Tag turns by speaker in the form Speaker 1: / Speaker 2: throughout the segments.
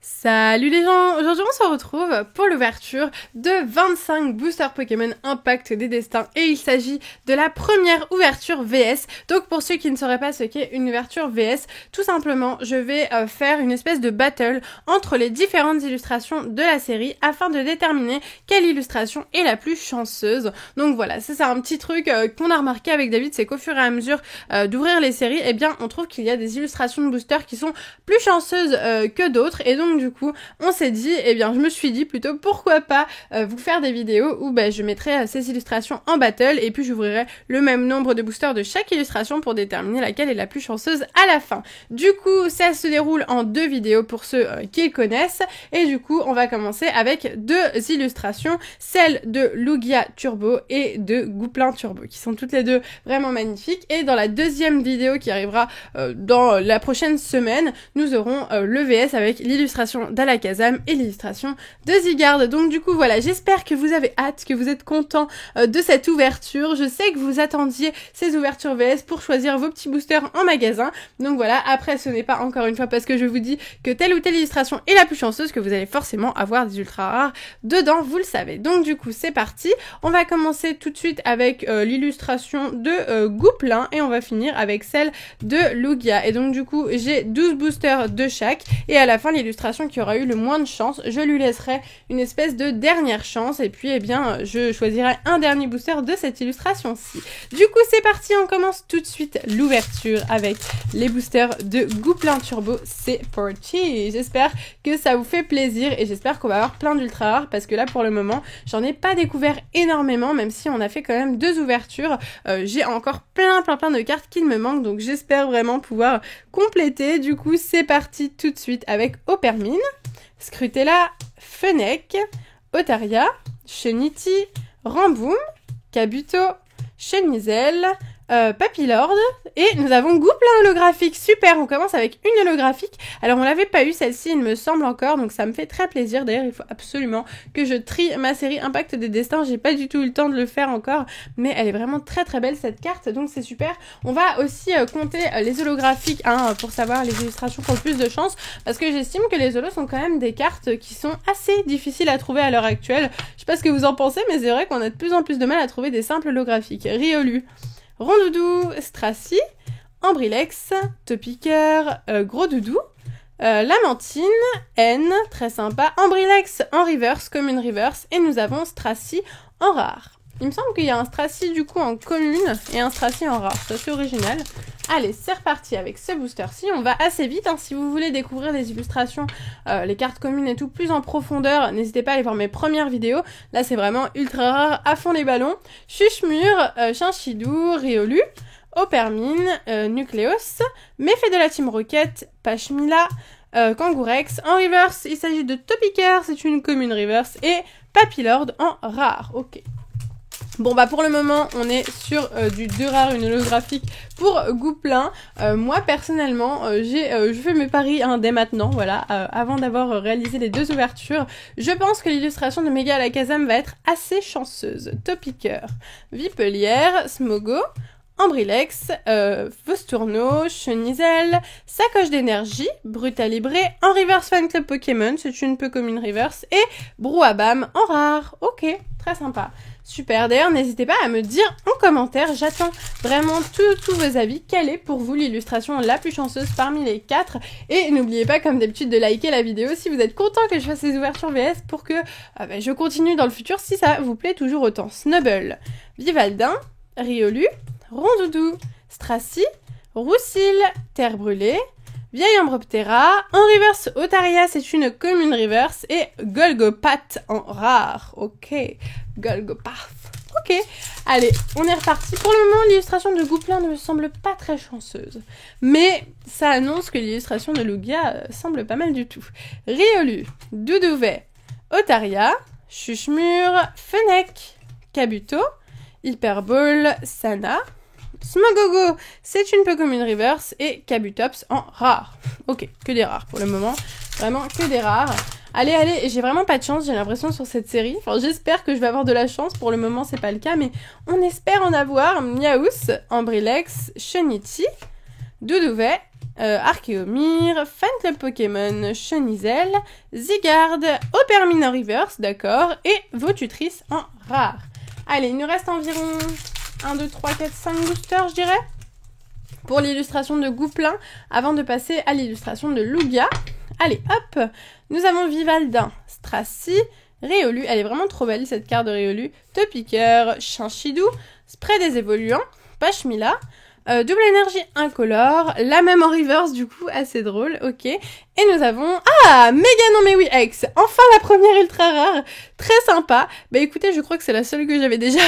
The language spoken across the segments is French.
Speaker 1: Salut les gens, aujourd'hui on se retrouve pour l'ouverture de 25 boosters Pokémon Impact des Destins et il s'agit de la première ouverture VS. Donc pour ceux qui ne sauraient pas ce qu'est une ouverture VS, tout simplement je vais faire une espèce de battle entre les différentes illustrations de la série afin de déterminer quelle illustration est la plus chanceuse. Donc voilà, ça c'est un petit truc qu'on a remarqué avec David, c'est qu'au fur et à mesure d'ouvrir les séries, eh bien on trouve qu'il y a des illustrations de boosters qui sont plus chanceuses que d'autres et donc du coup on s'est dit, je me suis dit plutôt pourquoi pas vous faire des vidéos où je mettrai ces illustrations en battle et puis j'ouvrirai le même nombre de boosters de chaque illustration pour déterminer laquelle est la plus chanceuse à la fin. Du coup ça se déroule en 2 vidéos pour ceux qui le connaissent et du coup on va commencer avec 2 illustrations, celle de Lugia Turbo et de Gouplin Turbo qui sont toutes les deux vraiment magnifiques et dans la deuxième vidéo qui arrivera dans la prochaine semaine nous aurons le VS avec l'illustration d'Alakazam et l'illustration de Zygarde. Donc du coup voilà, j'espère que vous avez hâte, que vous êtes contents de cette ouverture. Je sais que vous attendiez ces ouvertures VS pour choisir vos petits boosters en magasin. Donc voilà, après ce n'est pas encore une fois parce que je vous dis que telle ou telle illustration est la plus chanceuse que vous allez forcément avoir des ultra rares dedans, vous le savez. Donc du coup c'est parti, on va commencer tout de suite avec l'illustration de Gouplin et on va finir avec celle de Lugia. Et donc du coup j'ai 12 boosters de chaque et à la fin l'illustration qui aura eu le moins de chance, je lui laisserai une espèce de dernière chance et puis je choisirai un dernier booster de cette illustration-ci. Du coup c'est parti, on commence tout de suite l'ouverture avec les boosters de Gouplin Turbo, c'est parti. J'espère que ça vous fait plaisir et j'espère qu'on va avoir plein d'ultra rares parce que là pour le moment j'en ai pas découvert énormément même si on a fait quand même 2 ouvertures, j'ai encore plein de cartes qui me manquent donc j'espère vraiment pouvoir compléter. Du coup c'est parti tout de suite avec Opermine, Scrutella, Fennec, Otaria, Chenity, Ramboom, Kabuto, Chenizel, Papillord et nous avons Gouplin holographique, super, on commence avec une holographique, alors on l'avait pas eu celle-ci il me semble encore donc ça me fait très plaisir, d'ailleurs il faut absolument que je trie ma série Impact des Destins, j'ai pas du tout eu le temps de le faire encore mais elle est vraiment très belle cette carte donc c'est super. On va aussi compter les holographiques pour savoir les illustrations qui ont le plus de chance parce que j'estime que les holos sont quand même des cartes qui sont assez difficiles à trouver à l'heure actuelle, je sais pas ce que vous en pensez mais c'est vrai qu'on a de plus en plus de mal à trouver des simples holographiques. Riolu, Rondoudou, Stracy, Ambrilex, Topiqueur, Gros Doudou, Lamentine, N, très sympa, Ambrilex en reverse, commune reverse, et nous avons Stracy en rare. Il me semble qu'il y a un Stracy du coup en commune et un Stracy en rare, c'est assez original. Allez, c'est reparti avec ce booster-ci, on va assez vite, si vous voulez découvrir les illustrations, les cartes communes et tout, plus en profondeur, n'hésitez pas à aller voir mes premières vidéos, là c'est vraiment ultra rare, à fond les ballons. Chuchemur, Chinchidou, Riolu, Opermine, Nucleos, Méfait de la Team Rocket, Pachmila, Kangourex, en reverse, il s'agit de Topiqueur, c'est une commune reverse, et Papillord en rare, ok. Bon pour le moment on est sur du 2 rares, une holographique pour Gouplin. Moi personnellement je fais mes paris dès maintenant, voilà, avant d'avoir réalisé les 2 ouvertures. Je pense que l'illustration de Méga Alakazam va être assez chanceuse. Topiqueur, Vipelière, Smogo, Ambrilex, Vostourneau, Chenizel, Sacoche d'énergie, Brutalibré, en reverse Fan Club Pokémon, c'est une peu comme une reverse, et Brouhabam en rare. Ok, très sympa. Super, d'ailleurs n'hésitez pas à me dire en commentaire, j'attends vraiment tous vos avis, quelle est pour vous l'illustration la plus chanceuse parmi les 4 et n'oubliez pas comme d'habitude de liker la vidéo si vous êtes content que je fasse ces ouvertures VS pour que je continue dans le futur si ça vous plaît toujours autant. Snubble, Vivaldin, Riolu, Rondoudou, Stracy, Roussil, Terre Brûlée, Vieille Ambroptera, en reverse Otaria, c'est une commune reverse, et Golgopath en rare, ok, Golgopath, ok, allez, on est reparti. Pour le moment, l'illustration de Gouplin ne me semble pas très chanceuse, mais ça annonce que l'illustration de Lugia semble pas mal du tout. Riolu, Doudouvet, Otaria, Chuchemur, Fennec, Kabuto, Hyperball, Sana, Smogogo, c'est une peu comme une reverse, et Kabutops en rare. Ok, que des rares pour le moment, vraiment que des rares. Allez, j'ai vraiment pas de chance, j'ai l'impression sur cette série. Enfin, j'espère que je vais avoir de la chance, pour le moment c'est pas le cas, mais on espère en avoir. Miaous, Ambrilex, Chenity, Doudouvet, Archeomir, Fan Club Pokémon, Chenizel, Zygarde, Opermine en reverse, d'accord, et vos tutrices en rare. Allez, il nous reste environ 1, 2, 3, 4, 5 boosters, je dirais, pour l'illustration de Gouplin, avant de passer à l'illustration de Lugia. Allez, hop, nous avons Vivaldin, Stracy, Riolu, elle est vraiment trop belle cette carte de Riolu, Topiqueur, Chinchidou, Spray des évoluants, Pachmila, double énergie incolore, la même en reverse du coup, assez drôle, ok. Et nous avons, ah, Méga non mais oui X, enfin la première ultra rare, très sympa. Bah écoutez, je crois que c'est la seule que j'avais déjà,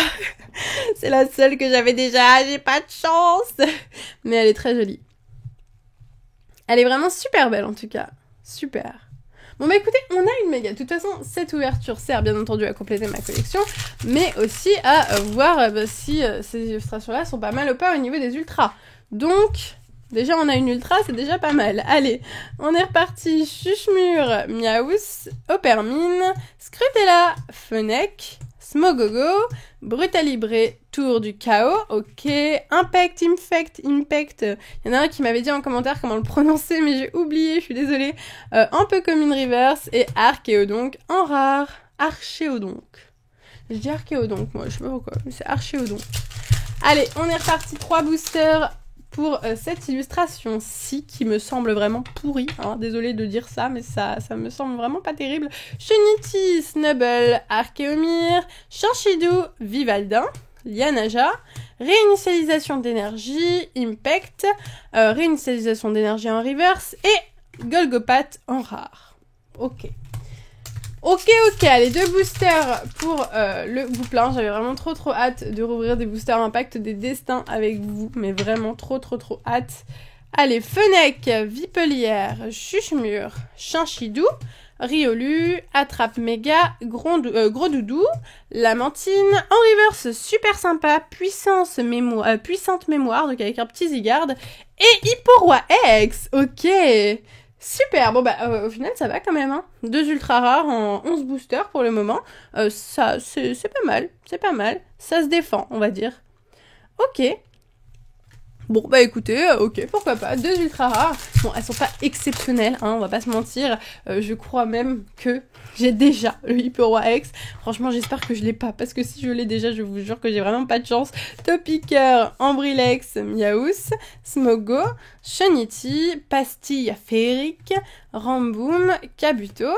Speaker 1: c'est la seule que j'avais déjà, j'ai pas de chance. Mais elle est très jolie. Elle est vraiment super belle en tout cas, super. Bon bah écoutez, on a une méga. De toute façon, cette ouverture sert bien entendu à compléter ma collection, mais aussi à voir si ces illustrations-là sont pas mal ou pas au niveau des ultras. Donc, déjà on a une ultra, c'est déjà pas mal. Allez, on est reparti. Chuchemur, Miaous, Opermine, Scrutella, Fennec, Smogogo, Brutalibré, Tour du Chaos, ok, Impact, Impact, il y en a un qui m'avait dit en commentaire comment le prononcer, mais j'ai oublié, je suis désolée, un peu comme une reverse, et Archéodonc en rare, Archéodonc. Je dis Archéodonc, moi, je sais pas pourquoi, mais c'est Archéodonc. Allez, on est reparti, 3 boosters pour cette illustration-ci, qui me semble vraiment pourrie, hein. Désolée de dire ça, mais ça me semble vraiment pas terrible. Chunity, Snubble, Archeomir, Chinchidou, Vivaldin, Lianaja, réinitialisation d'énergie, Impact, réinitialisation d'énergie en reverse, et Golgopath en rare. Ok. Ok, allez, 2 boosters pour le Gouplin. J'avais vraiment trop hâte de rouvrir des boosters Impact des destins avec vous, mais vraiment trop hâte. Allez, Fennec, Vipelière, Chuchemur, Chinchidou, Riolu, Attrape Méga, Gros Doudou, Lamentine, en reverse super sympa, puissante mémoire, donc avec un petit Zygarde, et Hipporoi X, ok. Super, bon bah au final ça va quand même, hein. 2 ultra rares en 11 boosters pour le moment, ça c'est pas mal, ça se défend on va dire. Ok. Bon bah écoutez, ok, pourquoi pas, 2 ultra rares, bon elles sont pas exceptionnelles, hein, on va pas se mentir, je crois même que j'ai déjà le Hipporoi X, franchement j'espère que je l'ai pas, parce que si je l'ai déjà, je vous jure que j'ai vraiment pas de chance. Topiqueur, Ambrilex, Miaous, Smogo, Chunity, Pastille Féerique, Ramboom, Kabuto,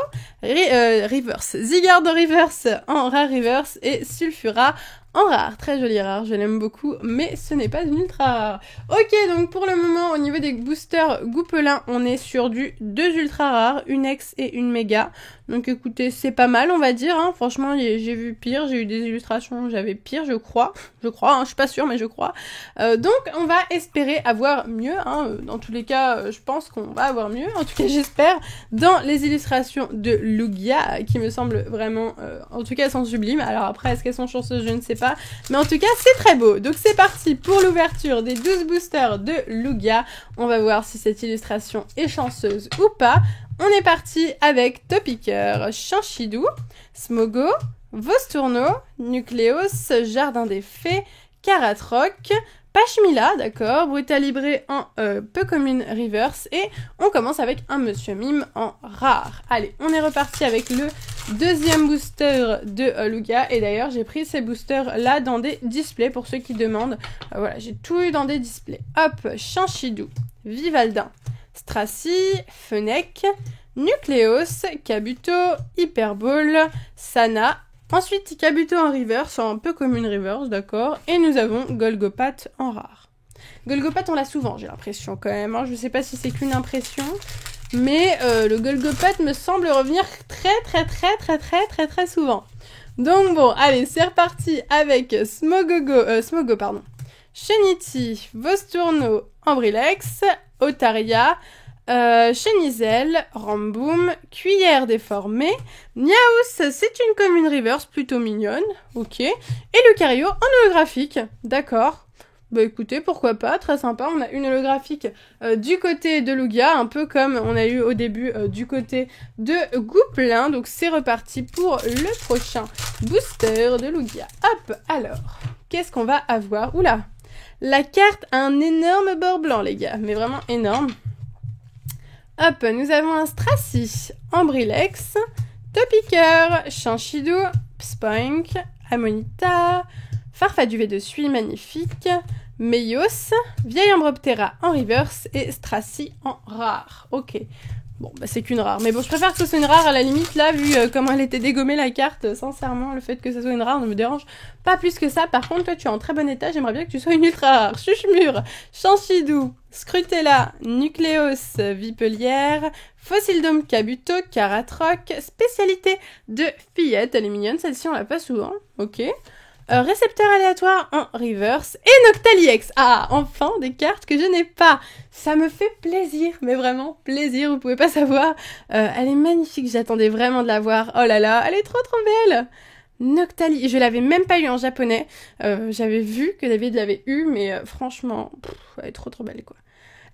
Speaker 1: Reverse, Zygarde Reverse en rare reverse, et Sulfura en rare, très joli rare, je l'aime beaucoup, mais ce n'est pas une ultra rare. Ok, donc pour le moment, au niveau des boosters Goupelin, on est sur du 2 ultra rares, une X et une méga. Donc écoutez, c'est pas mal, on va dire, hein. Franchement, j'ai vu pire, j'ai eu des illustrations, j'avais pire, je crois, hein, je suis pas sûre, mais je crois. Donc on va espérer avoir mieux, hein. Dans tous les cas, je pense qu'on va avoir mieux, en tout cas j'espère, dans les illustrations de Lugia, qui me semblent vraiment, en tout cas elles sont sublimes. Alors après, est-ce qu'elles sont chanceuses, je ne sais pas, mais en tout cas c'est très beau. Donc c'est parti pour l'ouverture des 12 boosters de Lugia. On va voir si cette illustration est chanceuse ou pas. On est parti avec Topiqueur, Chinchidou, Smogo, Vostourno, Nucléos, Jardin des Fées, Caratroc, Pachmila, d'accord, Brutalibré en peu commune reverse, et on commence avec un Monsieur Mime en rare. Allez, on est reparti avec le deuxième booster de Lugia, et d'ailleurs j'ai pris ces boosters là dans des displays pour ceux qui demandent. Voilà, j'ai tout eu dans des displays. Hop, Chinchidou, Vivaldin, Stracy, Fennec, Nucléos, Kabuto, Hyperball, Sana. Ensuite, Kabuto en reverse, un peu comme une reverse, d'accord. Et nous avons Golgopath en rare. Golgopath, on l'a souvent, j'ai l'impression quand même, hein. Je sais pas si c'est qu'une impression, mais le Golgopath me semble revenir très souvent. Donc bon, allez, c'est reparti avec Smogo, pardon. Chunity, Vostourno, Ambrilex, Otaria, Chenizel, Ramboom, Cuillère déformée, Miaous, c'est une commune reverse plutôt mignonne, ok, et Lucario en holographique, d'accord. Bah écoutez, pourquoi pas, très sympa, on a une holographique du côté de Lugia, un peu comme on a eu au début du côté de Gouplin, donc c'est reparti pour le prochain booster de Lugia. Hop, alors, qu'est-ce qu'on va avoir? Oula, la carte a un énorme bord blanc les gars, mais vraiment énorme. Hop, nous avons un Stracy, Ambrilex, Topiqueur, Chanchidou, Spoink, Amonita, Farfaduvet de Suie, magnifique, Meios, Vieille Ambroptera en reverse et Stracy en rare. Ok. Bon, bah c'est qu'une rare. Mais bon, je préfère que ce soit une rare à la limite, là, vu comment elle était dégommée la carte. Sincèrement, le fait que ce soit une rare ne me dérange pas plus que ça. Par contre, toi, tu es en très bon état. J'aimerais bien que tu sois une ultra rare. Chuchemur, Chanchidou, Scrutella, Nucléos, Vipelière, Fossildome, Kabuto, Caratroc, spécialité de fillette. Elle est mignonne, celle-ci, on l'a pas souvent. Ok. Récepteur aléatoire en reverse et Noctaliex. Ah, enfin des cartes que je n'ai pas. Ça me fait plaisir, mais vraiment plaisir, vous pouvez pas savoir. Elle est magnifique, j'attendais vraiment de la voir. Oh là là, elle est trop trop belle. Noctali, je l'avais même pas eu en japonais. J'avais vu que David l'avait eu, mais franchement, elle est trop trop belle quoi.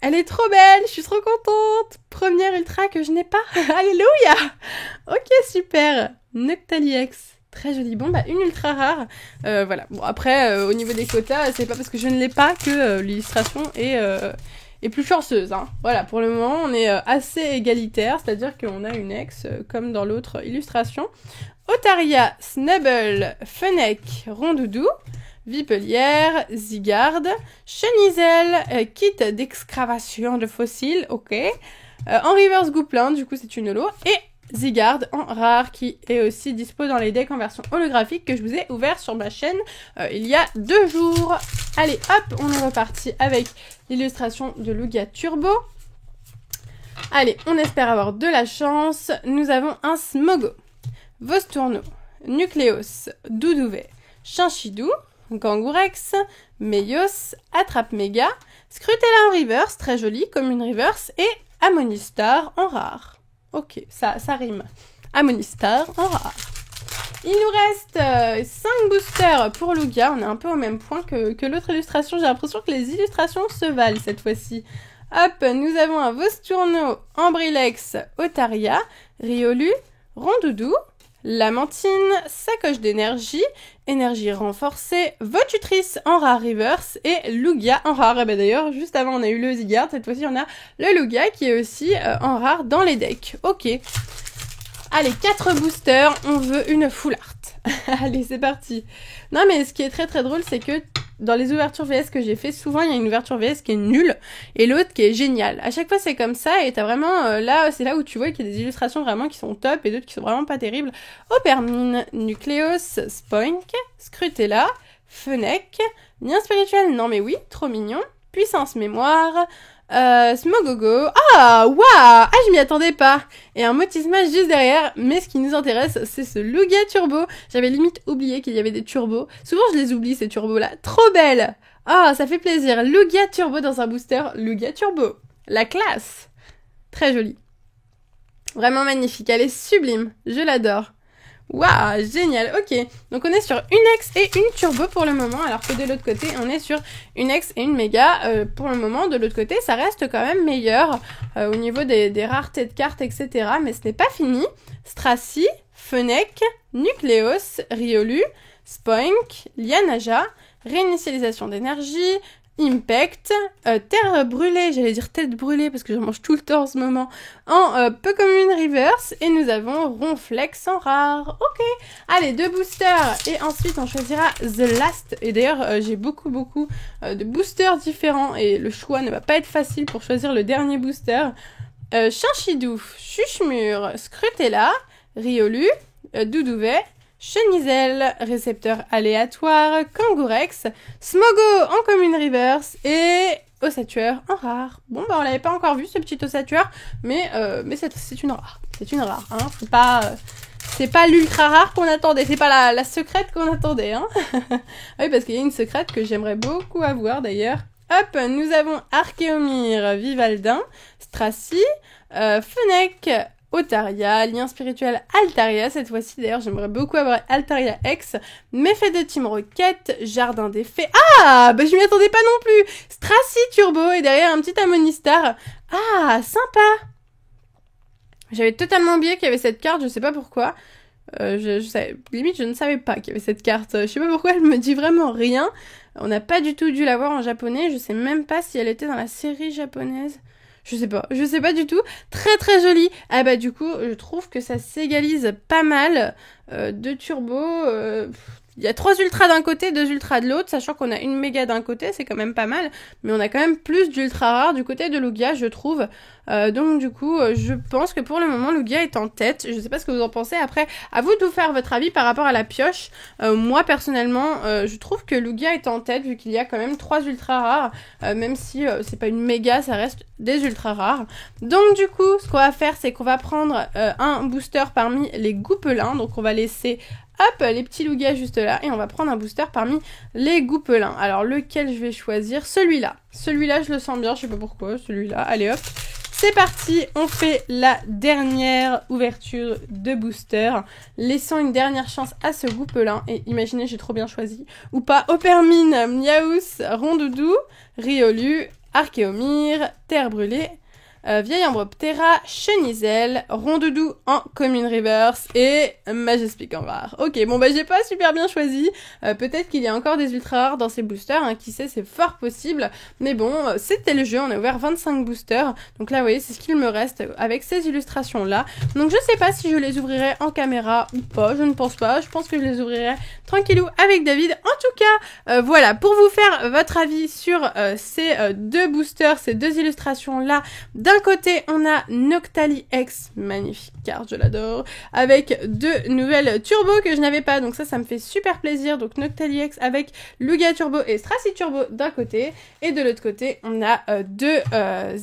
Speaker 1: Elle est trop belle, je suis trop contente. Première ultra que je n'ai pas. Alléluia. Ok, super. Noctaliex. Très joli. Bon, bah, une ultra rare. Voilà. Bon, après, au niveau des quotas, c'est pas parce que je ne l'ai pas que l'illustration est plus chanceuse. Hein. Voilà, pour le moment, on est assez égalitaire, c'est-à-dire qu'on a une ex, comme dans l'autre illustration. Otaria, Snubble, Fennec, Rondoudou, Vipelière, Zygarde, Chenizel, kit d'excavation de fossiles, ok. En reverse Gouplin, du coup, c'est une holo. Et Zygarde en rare qui est aussi dispo dans les decks en version holographique que je vous ai ouvert sur ma chaîne il y a 2 jours. Allez hop, on est reparti avec l'illustration de Lugia Turbo. Allez, on espère avoir de la chance. Nous avons un Smogo, Vostourneau, Nucléos, Doudouvet, Chanchidou, Gangourex, Meios, Attrape Méga, Scrutella en reverse, très joli comme une reverse, et Amonistar en rare. Ok, ça rime. Amonistar en rare. Il nous reste 5 boosters pour Lugia. On est un peu au même point que l'autre illustration. J'ai l'impression que les illustrations se valent cette fois-ci. Hop, nous avons un Vostourneau, Ambrilex, Otaria, Riolu, Rondoudou, Lamantine, Sacoche d'énergie, énergie renforcée, Votutrice en rare reverse et Lugia en rare. Et ben d'ailleurs, juste avant on a eu le Zygarde, cette fois-ci on a le Lugia qui est aussi en rare dans les decks. Ok. Allez, 4 boosters, on veut une full art. Allez, c'est parti. Non mais ce qui est très très drôle, c'est que dans les ouvertures VS que j'ai fait, souvent il y a une ouverture VS qui est nulle et l'autre qui est géniale. À chaque fois c'est comme ça et t'as vraiment là, c'est là où tu vois qu'il y a des illustrations vraiment qui sont top et d'autres qui sont vraiment pas terribles. Opermine, Nucléos, Spoink, Scrutella, Fennec, Lien spirituel, non mais oui, trop mignon, Puissance mémoire, Smogogo, ah waouh, ah je m'y attendais pas. Et un Motisma juste derrière, mais ce qui nous intéresse c'est ce Lugia Turbo. J'avais limite oublié qu'il y avait des turbos. Souvent je les oublie ces turbos là, trop belle. Ah ça fait plaisir, Lugia Turbo dans un booster, Lugia Turbo, la classe. Très jolie. Vraiment magnifique, elle est sublime, je l'adore. Waouh, génial, ok. Donc on est sur une X et une Turbo pour le moment, alors que de l'autre côté, on est sur une X et une Méga. Pour le moment, de l'autre côté, ça reste quand même meilleur au niveau des raretés de cartes, etc. Mais ce n'est pas fini. Stracy, Fennec, Nucléos, Riolu, Spoink, Lianaja, réinitialisation d'énergie, Impact, terre brûlée, j'allais dire tête brûlée parce que je mange tout le temps en ce moment, en peu commune reverse, et nous avons Ronflex en rare. Ok, allez, 2 boosters, et ensuite on choisira The Last, et d'ailleurs j'ai beaucoup de boosters différents, et le choix ne va pas être facile pour choisir le dernier booster. Chanchidou, Chuchemur, Scrutella, Riolu, Doudouvet, Chenizel, récepteur aléatoire, Kangourex, Smogo en commune reverse et Ossatueur en rare. Bon bah on l'avait pas encore vu ce petit Ossatueur, mais c'est une rare. C'est une rare, hein. C'est pas l'ultra rare qu'on attendait, c'est pas la secrète qu'on attendait, hein. Oui parce qu'il y a une secrète que j'aimerais beaucoup avoir d'ailleurs. Hop, nous avons Archéomir, Vivaldin, Stracy, Fennec, Otaria, Lien spirituel Altaria, cette fois-ci d'ailleurs j'aimerais beaucoup avoir Altaria X, Méfait de Team Rocket, Jardin des Fées, ah bah je m'y attendais pas non plus, Stracy Turbo et derrière un petit Amonistar, ah sympa. J'avais totalement oublié qu'il y avait cette carte, je sais pas pourquoi, limite je ne savais pas qu'il y avait cette carte, je sais pas pourquoi elle me dit vraiment rien, on n'a pas du tout dû la voir en japonais, je sais même pas si elle était dans la série japonaise. Je sais pas du tout. Très très joli. Ah bah du coup, je trouve que ça s'égalise pas mal. Deux turbos, il y a 3 ultras d'un côté, 2 ultras de l'autre, sachant qu'on a une méga d'un côté, c'est quand même pas mal, mais on a quand même plus d'ultra rares du côté de Lugia, je trouve. Donc du coup, je pense que pour le moment, Lugia est en tête. Je sais pas ce que vous en pensez. Après, à vous de vous faire votre avis par rapport à la pioche. Moi, personnellement, je trouve que Lugia est en tête, vu qu'il y a quand même 3 ultra rares, même si c'est pas une méga, ça reste des ultra rares. Donc du coup, ce qu'on va faire, c'est qu'on va prendre un booster parmi les goupelins. Donc on va laisser hop, les petits Lugia juste là, et on va prendre un booster parmi les goupelins. Alors, lequel je vais choisir? Celui-là. Celui-là, je le sens bien, je sais pas pourquoi, celui-là. Allez hop, c'est parti, on fait la dernière ouverture de booster. Laissons une dernière chance à ce goupelin, et imaginez, j'ai trop bien choisi. Ou pas, Opermine, Miaous, Rondoudou, Riolu, Archéomir, Terre Brûlée, Vieille Ambroptera, Chenizelle, Rondoudou en Commune Reverse et Majespic en rare. Ok, bon bah j'ai pas super bien choisi. Peut-être qu'il y a encore des ultra rares dans ces boosters, hein, qui sait, c'est fort possible. Mais bon, c'était le jeu, on a ouvert 25 boosters. Donc là, vous voyez, c'est ce qu'il me reste avec ces illustrations-là. Donc je sais pas si je les ouvrirai en caméra ou pas, je ne pense pas. Je pense que je les ouvrirai tranquillou avec David. En tout cas, voilà, pour vous faire votre avis sur ces deux boosters, ces deux illustrations-là. D'un côté, on a Noctali X, magnifique carte, je l'adore, avec 2 nouvelles turbos que je n'avais pas, donc ça me fait super plaisir. Donc Noctali X avec Lugia Turbo et Stracy Turbo d'un côté, et de l'autre côté, on a 2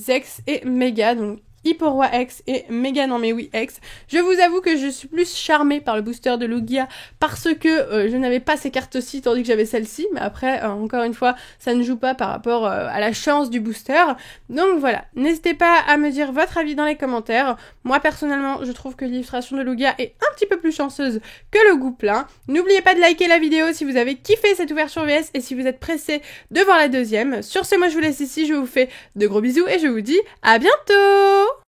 Speaker 1: X et Mega, donc Hipporoi X et Mega non mais oui X. Je vous avoue que je suis plus charmée par le booster de Lugia parce que je n'avais pas ces cartes-ci tandis que j'avais celle-ci, mais après encore une fois ça ne joue pas par rapport à la chance du booster. Donc voilà, n'hésitez pas à me dire votre avis dans les commentaires. Moi personnellement je trouve que l'illustration de Lugia est un petit peu plus chanceuse que le goupelin. N'oubliez pas de liker la vidéo si vous avez kiffé cette ouverture VS et si vous êtes pressé de voir la deuxième. Sur ce, moi je vous laisse ici, je vous fais de gros bisous et je vous dis à bientôt.